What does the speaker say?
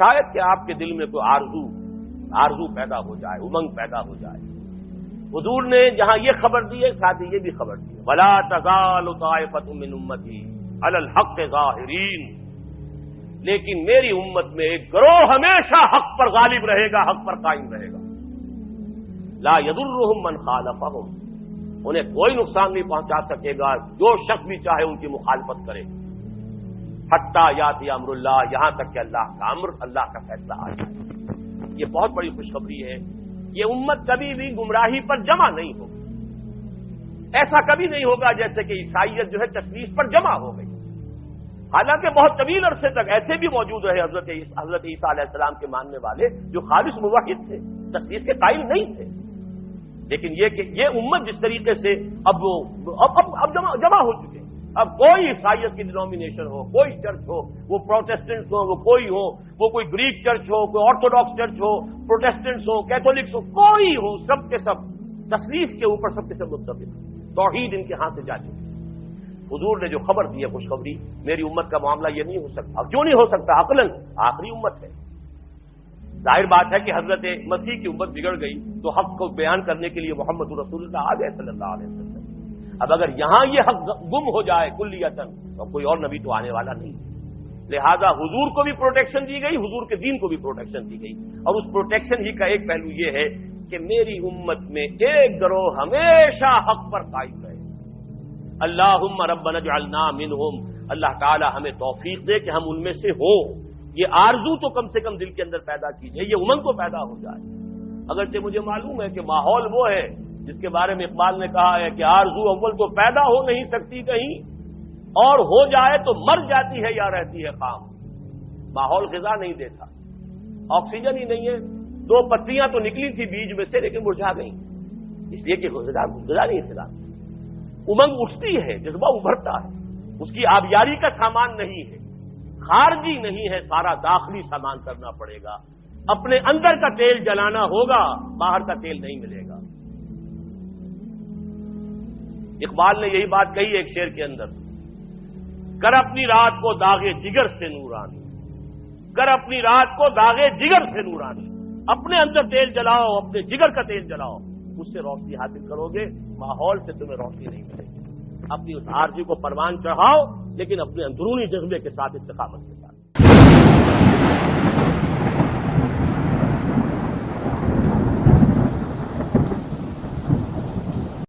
شاید کہ آپ کے دل میں کوئی آرزو پیدا ہو جائے، امنگ پیدا ہو جائے۔ حضور نے جہاں یہ خبر دی ہے، ساتھ ہی یہ بھی خبر دی ہے، وَلَا تَزَالُ طَائِفَةٌ مِّنْ أُمَّتِي عَلَى الْحَقِّ ظَاهِرِينَ، لیکن میری امت میں ایک گروہ ہمیشہ حق پر غالب رہے گا، حق پر قائم رہے گا۔ لا يضرهم من خالفهم، انہیں کوئی نقصان نہیں پہنچا سکے گا جو شخص بھی چاہے ان کی مخالفت کرے، حتی یاتی امر اللہ، یہاں تک کہ اللہ کا امر، اللہ کا فیصلہ آ جائے۔ یہ بہت بڑی خوشخبری ہے۔ یہ امت کبھی بھی گمراہی پر جمع نہیں ہوگی، ایسا کبھی نہیں ہوگا جیسے کہ عیسائیت جو ہے تشویش پر جمع ہو گئی۔ حالانکہ بہت طویل عرصے تک ایسے بھی موجود رہے حضرت عیسیٰ علیہ السلام کے ماننے والے جو خالص موحد تھے، تشویش کے قائل نہیں تھے، لیکن یہ کہ یہ امت جس طریقے سے اب جمع ہو چکے، اب کوئی عیسائیت کی ڈینومینیشن ہو، کوئی چرچ ہو، وہ پروٹیسٹنٹس ہو، وہ کوئی گریک چرچ ہو، کوئی آرتھوڈاکس چرچ ہو، پروٹیسٹنٹس ہو، کیتھولکس ہو، کوئی ہو، سب کے سب تشویش کے اوپر سب کے سب متفق، توحید ان کے ہاتھ سے جا چکی۔ حضور نے جو خبر دی ہے خوشخبری، میری امت کا معاملہ یہ نہیں ہو سکتا۔ کیوں نہیں ہو سکتا؟ عقلاً آخری امت ہے، ظاہر بات ہے کہ حضرت مسیح کی امت بگڑ گئی تو حق کو بیان کرنے کے لیے محمد رسول اللہ آ گئے صلی اللہ علیہ وسلم۔ اب اگر یہاں یہ حق گم ہو جائے کلیتاً تو کوئی اور نبی تو آنے والا نہیں، لہذا حضور کو بھی پروٹیکشن دی گئی، حضور کے دین کو بھی پروٹیکشن دی گئی، اور اس پروٹیکشن ہی کا ایک پہلو یہ ہے کہ میری امت میں ایک گروہ ہمیشہ حق پر قائم رہے۔ اللہم ربنا اجعلنا منہم، اللہ تعالی ہمیں توفیق دے کہ ہم ان میں سے ہوں۔ یہ آرزو تو کم سے کم دل کے اندر پیدا کیجئے، یہ امنگ تو پیدا ہو جائے۔ اگرچہ مجھے معلوم ہے کہ ماحول وہ ہے جس کے بارے میں اقبال نے کہا ہے کہ آرزو اول تو پیدا ہو نہیں سکتی کہیں، اور ہو جائے تو مر جاتی ہے یا رہتی ہے خام۔ ماحول غذا نہیں دیتا، آکسیجن ہی نہیں ہے، 2 پتیاں تو نکلی تھی بیج میں سے لیکن مرجھا گئی، اس لیے کہ غذا نہیں غذا۔ امنگ اٹھتی ہے، جذبہ ابھرتا ہے، اس کی آبیاری کا سامان نہیں ہے، خارجی نہیں ہے، سارا داخلی سامان کرنا پڑے گا، اپنے اندر کا تیل جلانا ہوگا، باہر کا تیل نہیں ملے گا۔ اقبال نے یہی بات کہی ایک شعر کے اندر، کر اپنی رات کو داغے جگر سے نورانی، کر اپنی رات کو داغے جگر سے نورانی، اپنے اندر تیل جلاؤ، اپنے جگر کا تیل جلاؤ، اس سے روشنی حاصل کرو گے، ماحول سے تمہیں روشنی نہیں ملے گی۔ اپنی اس آرزو کو پروان چڑھاؤ، لیکن اپنے اندرونی جذبے کے ساتھ استقامت کرو۔